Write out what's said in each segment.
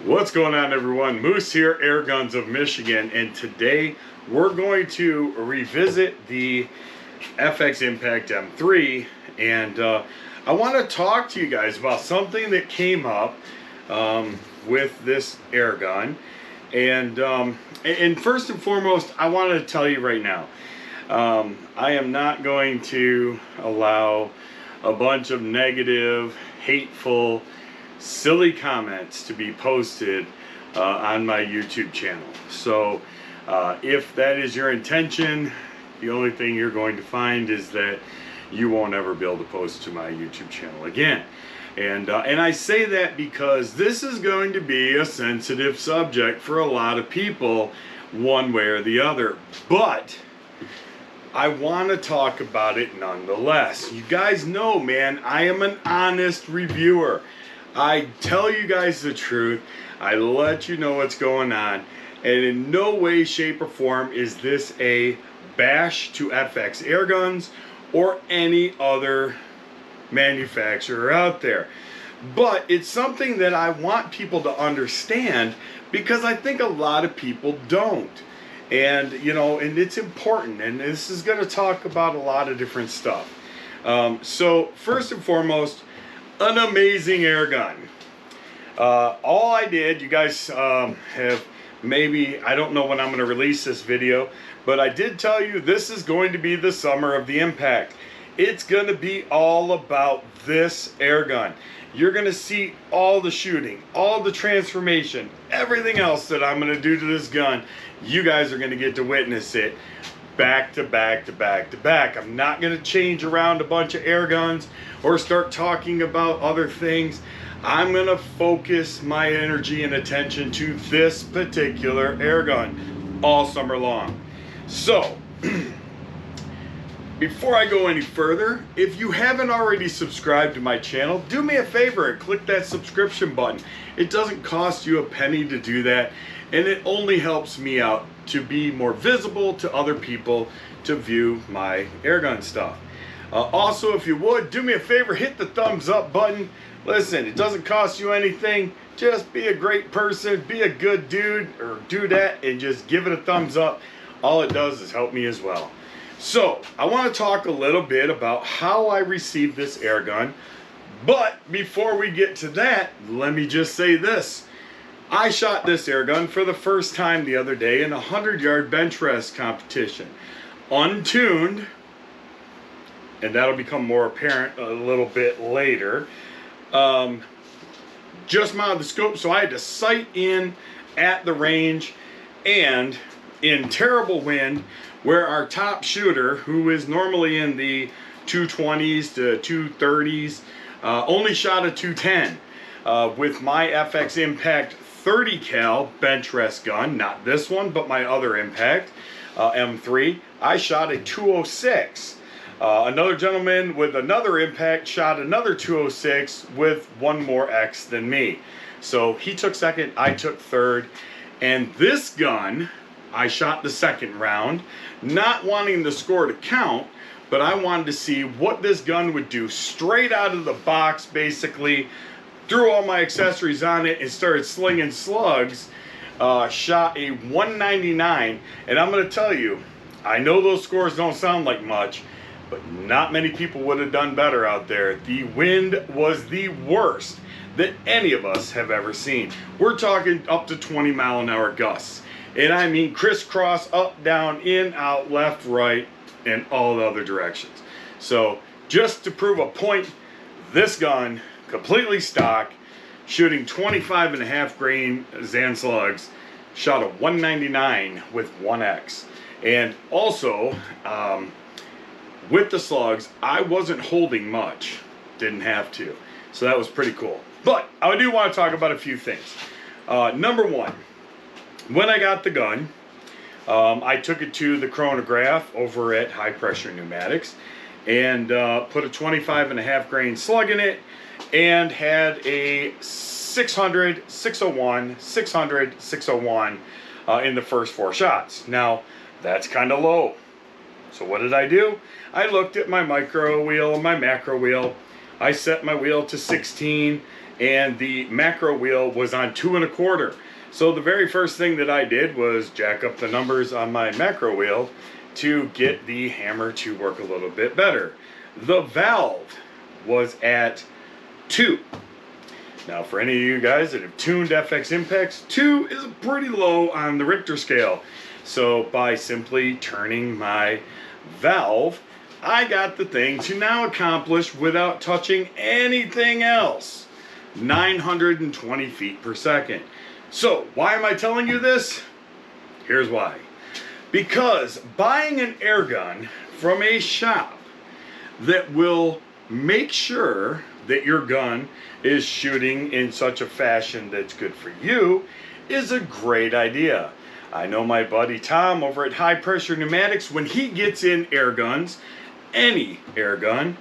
What's going on, everyone? Moose here, Airguns of Michigan, and today we're going to revisit the FX Impact M3, and I want to talk to you guys about something that came up with this airgun, and first and foremost, I want to tell you right now, I am not going to allow a bunch of negative, hateful, silly comments to be posted on my YouTube channel. So if that is your intention, the only thing you're going to find is that you won't ever be able to post to my YouTube channel again. And I say that because this is going to be a sensitive subject for a lot of people, one way or the other. But I want to talk about it nonetheless. You guys know, man, I am an honest reviewer. I tell you guys the truth. I let you know what's going on. And in no way, shape, or form is this a bash to FX airguns or any other manufacturer out there. But it's something that I want people to understand because I think a lot of people don't. And, you know, and it's important. And this is going to talk about a lot of different stuff. So, first and foremost, an amazing air gun. All I did, you guys have maybe, I don't know when I'm going to release this video, but I did tell you this is going to be the summer of the Impact. It's going to be all about this air gun. You're going to see all the shooting, all the transformation, everything else that I'm going to do to this gun. You guys are going to get to witness it back to back to back to back. I'm not going to change around a bunch of air guns or start talking about other things. I'm going to focus my energy and attention to this particular air gun all summer long. So, before I go any further, if you haven't already subscribed to my channel, do me a favor and click that subscription button. It doesn't cost you a penny to do that, and it only helps me out to be more visible to other people to view my airgun stuff. Also, if you would, do me a favor, hit the thumbs up button. Listen, it doesn't cost you anything. Just be a great person, be a good dude or dudette, and just give it a thumbs up. All it does is help me as well. So, I want to talk a little bit about how I received this airgun. But before we get to that, let me just say this. I shot this airgun for the first time the other day in a 100-yard bench rest competition. Untuned, and that'll become more apparent a little bit later. Just mounted the scope, so I had to sight in at the range, and in terrible wind, where our top shooter, who is normally in the 220s to 230s, only shot a 210. With my FX Impact 30 cal bench rest gun, not this one, but my other Impact M3, I shot a 206. Another gentleman with another Impact shot another 206 with one more X than me. So he took second, I took third, and this gun, I shot the second round, not wanting the score to count, but I wanted to see what this gun would do straight out of the box, basically. Threw all my accessories on it and started slinging slugs. Shot a 199, and I'm going to tell you, I know those scores don't sound like much, but not many people would have done better out there. The wind was the worst that any of us have ever seen. We're talking up to 20-mile-an-hour gusts. And I mean crisscross, up, down, in, out, left, right, and all the other directions. So, just to prove a point, this gun, completely stock, shooting 25.5 grain Zan slugs, shot a 199 with 1X. And also, with the slugs, I wasn't holding much. Didn't have to. So that was pretty cool. But I do want to talk about a few things. Number one, when I got the gun, I took it to the chronograph over at High Pressure Pneumatics and put a 25.5 grain slug in it and had a 600, 601, 600, 601 in the first 4 shots. Now, that's kind of low. So what did I do? I looked at my micro wheel and my macro wheel. I set my wheel to 16 and the macro wheel was on 2 1/4. So the very first thing that I did was jack up the numbers on my macro wheel to get the hammer to work a little bit better. The valve was at 2. Now for any of you guys that have tuned FX impacts, 2 is pretty low on the Richter scale. So by simply turning my valve, I got the thing to now accomplish, without touching anything else, 920 feet per second. So why am I telling you this? Here's why. Because buying an air gun from a shop that will make sure that your gun is shooting in such a fashion that's good for you is a great idea. I know my buddy Tom over at High Pressure Pneumatics, when he gets in air guns, any air gun,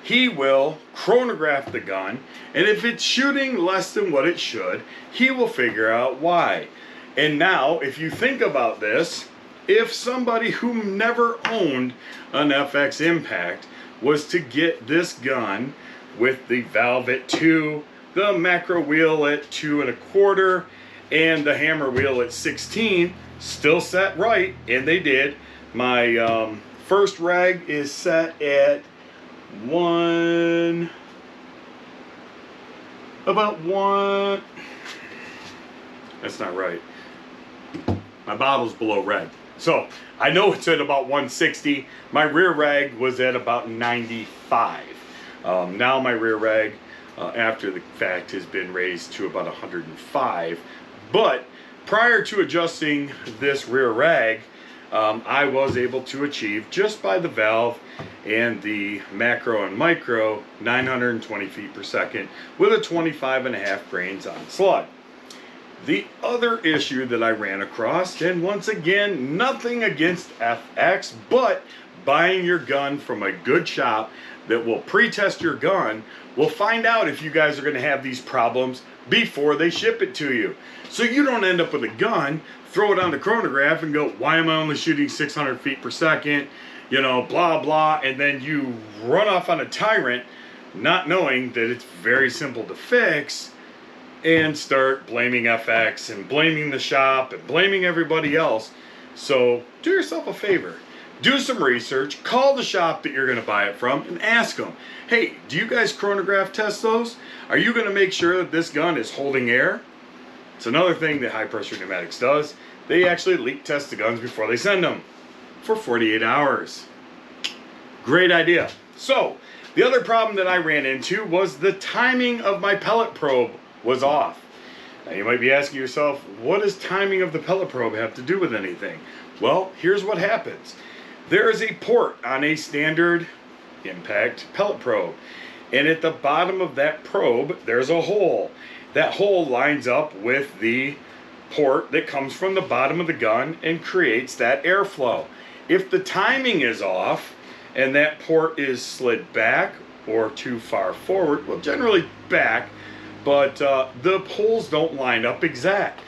he will chronograph the gun, and if it's shooting less than what it should, he will figure out why. And now, if you think about this, if somebody who never owned an FX Impact was to get this gun with the valve at 2, the macro wheel at 2 1/4, and the hammer wheel at 16, still set right, and they did. My first rag is set at about one, that's not right, my bottle's below reg, so I know it's at about 160. My rear rag was at about 95. Now my rear rag after the fact has been raised to about 105, but prior to adjusting this rear rag, I was able to achieve, just by the valve and the macro and micro, 920 feet per second with a 25.5 grains on slug. The other issue that I ran across, and once again, nothing against FX, but buying your gun from a good shop that will pre-test your gun will find out if you guys are going to have these problems before they ship it to you. So you don't end up with a gun, throw it on the chronograph and go, why am I only shooting 600 feet per second, you know, blah blah, and then you run off on a tyrant not knowing that it's very simple to fix, and start blaming FX and blaming the shop and blaming everybody else. So do yourself a favor, do some research, call the shop that you're going to buy it from and ask them, hey, do you guys chronograph test those? Are you going to make sure that this gun is holding air? It's another thing that High Pressure Pneumatics does. They actually leak test the guns before they send them for 48 hours. Great idea. So the other problem that I ran into was the timing of my pellet probe was off. Now you might be asking yourself, what does timing of the pellet probe have to do with anything? Well, here's what happens. There is a port on a standard impact pellet probe, and at the bottom of that probe there's a hole. That hole lines up with the port that comes from the bottom of the gun and creates that airflow. If the timing is off and that port is slid back or too far forward, well, generally back, but the holes don't line up exact,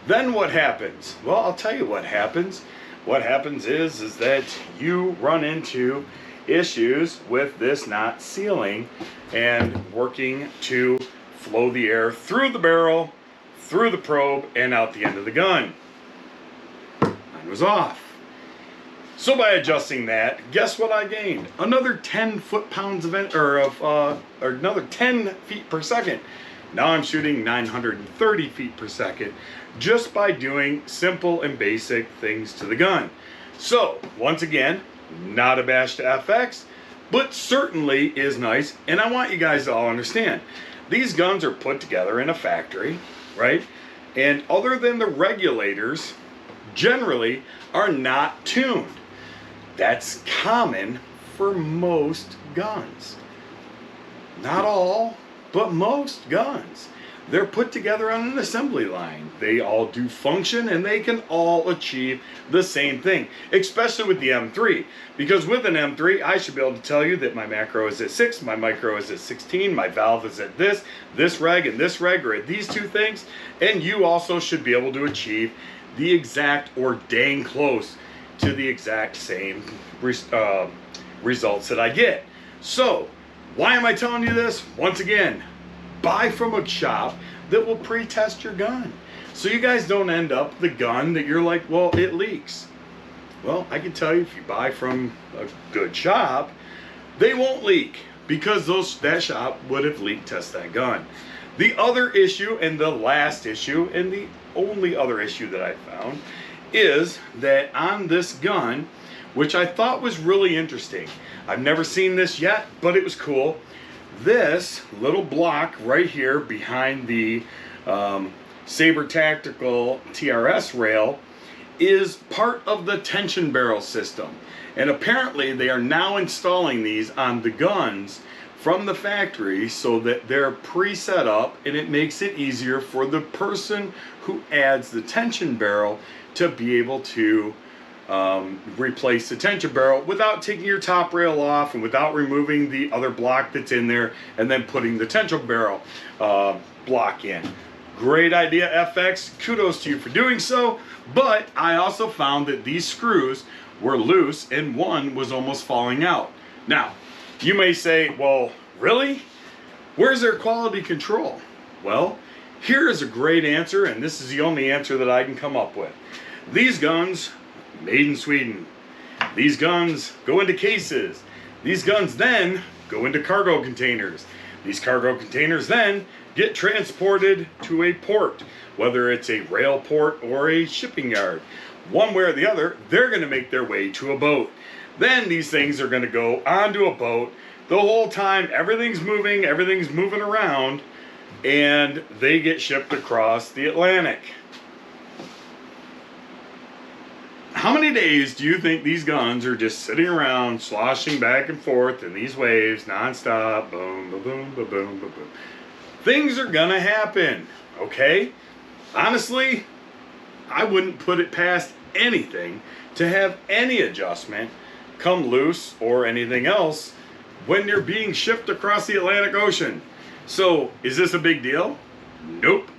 then what happens? Well, I'll tell you what happens. What happens is that you run into issues with this not sealing and working to flow the air through the barrel, through the probe, and out the end of the gun. Mine was off. So by adjusting that, guess what I gained? Another 10 foot-pounds of another 10 feet per second. Now I'm shooting 930 feet per second just by doing simple and basic things to the gun. So once again, not a bash to FX, but certainly is nice. And I want you guys to all understand, these guns are put together in a factory, right? And other than the regulators, generally are not tuned. That's common for most guns. Not all, but most guns. They're put together on an assembly line. They all do function and they can all achieve the same thing, especially with the M3. Because with an M3, I should be able to tell you that my macro is at 6, my micro is at 16, my valve is at this reg and this reg are at these two things, and you also should be able to achieve the exact or dang close to the exact same results that I get. So, why am I telling you this? Once again, buy from a shop that will pre-test your gun. So you guys don't end up with the gun that you're like, well, it leaks. Well, I can tell you, if you buy from a good shop, they won't leak, because that shop would have leak test that gun. The other issue, and the last issue, and the only other issue that I found, is that on this gun, which I thought was really interesting. I've never seen this yet, but it was cool. This little block right here behind the Saber Tactical TRS rail is part of the tension barrel system. And apparently they are now installing these on the guns from the factory so that they're pre-set up, and it makes it easier for the person who adds the tension barrel to be able to replace the tension barrel without taking your top rail off and without removing the other block that's in there and then putting the tension barrel block in. Great idea, FX. Kudos to you for doing so. But I also found that these screws were loose and one was almost falling out. Now, you may say, well, really? Where's their quality control? Well, here is a great answer, and this is the only answer that I can come up with. These guns, made in Sweden. These guns go into cases. These guns then go into cargo containers. These cargo containers then get transported to a port, whether it's a rail port or a shipping yard. One way or the other, they're going to make their way to a boat. Then these things are going to go onto a boat. The whole time, everything's moving around, and they get shipped across the Atlantic. How many days do you think these guns are just sitting around, sloshing back and forth in these waves, nonstop, boom, boom, boom, boom, boom, boom, boom? Things are gonna happen, okay? Honestly, I wouldn't put it past anything to have any adjustment come loose or anything else when they're being shipped across the Atlantic Ocean. So, is this a big deal? Nope.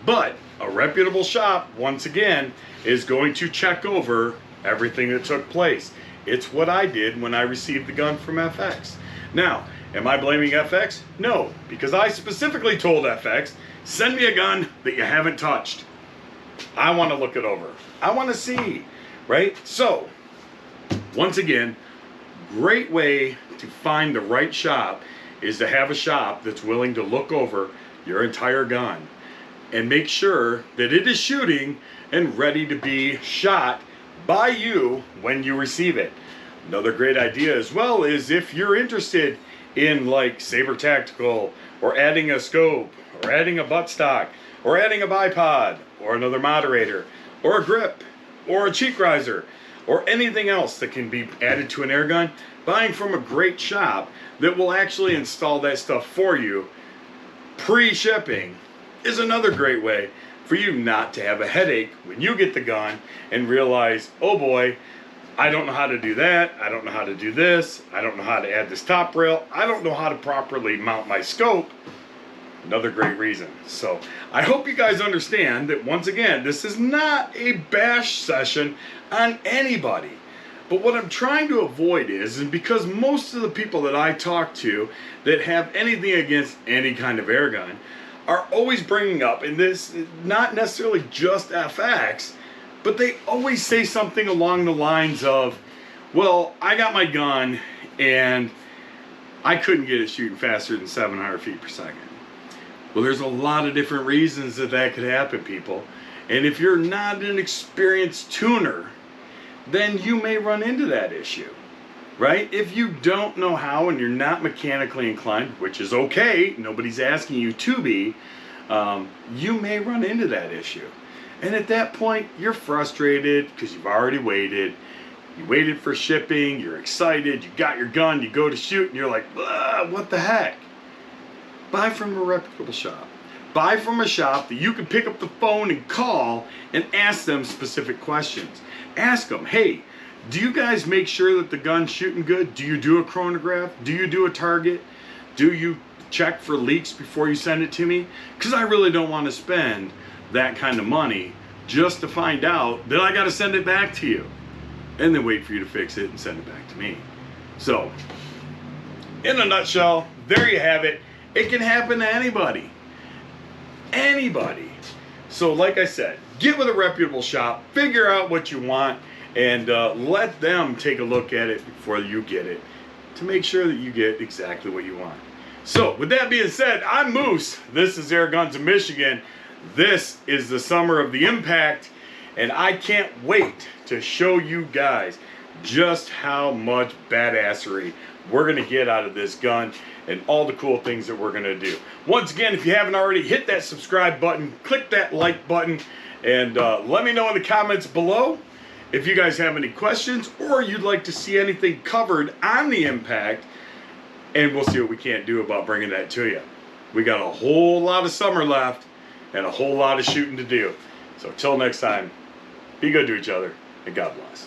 But a reputable shop, once again, is going to check over everything that took place. It's what I did when I received the gun from FX. Now, am I blaming FX? No, because I specifically told FX, send me a gun that you haven't touched. I want to look it over. I want to see, right? So, once again, great way to find the right shop is to have a shop that's willing to look over your entire gun and make sure that it is shooting and ready to be shot by you when you receive it. Another great idea as well is if you're interested in like Saber Tactical, or adding a scope, or adding a buttstock, or adding a bipod, or another moderator, or a grip, or a cheek riser, or anything else that can be added to an air gun, buying from a great shop that will actually install that stuff for you pre-shipping is another great way for you not to have a headache when you get the gun and realize, oh boy, I don't know how to do that, I don't know how to do this, I don't know how to add this top rail, I don't know how to properly mount my scope. Another great reason. So I hope you guys understand that, once again, this is not a bash session on anybody. But what I'm trying to avoid is because most of the people that I talk to that have anything against any kind of air gun are always bringing up, and this not necessarily just FX, but they always say something along the lines of, well, I got my gun and I couldn't get it shooting faster than 700 feet per second. Well, there's a lot of different reasons that could happen, people. And if you're not an experienced tuner, then you may run into that issue, right? If you don't know how and you're not mechanically inclined, which is okay, nobody's asking you to be, you may run into that issue. And at that point, you're frustrated because you've already waited. You waited for shipping, you're excited, you got your gun, you go to shoot, and you're like, what the heck? Buy from a reputable shop. Buy from a shop that you can pick up the phone and call and ask them specific questions. Ask them, hey, do you guys make sure that the gun's shooting good? Do you do a chronograph? Do you do a target? Do you check for leaks before you send it to me? Because I really don't want to spend that kind of money just to find out that I got to send it back to you and then wait for you to fix it and send it back to me. So, in a nutshell, there you have it. It can happen to anybody. Anybody. So like I said, get with a reputable shop, figure out what you want, and let them take a look at it before you get it to make sure that you get exactly what you want. So with that being said, I'm Moose. This is Airguns of Michigan. This is the summer of the impact, and I can't wait to show you guys just how much badassery we're going to get out of this gun and all the cool things that we're going to do. Once again, if you haven't already, hit that subscribe button, click that like button, and let me know in the comments below if you guys have any questions or you'd like to see anything covered on the impact, and we'll see what we can't do about bringing that to you. We got a whole lot of summer left and a whole lot of shooting to do. So till next time, be good to each other, and God bless.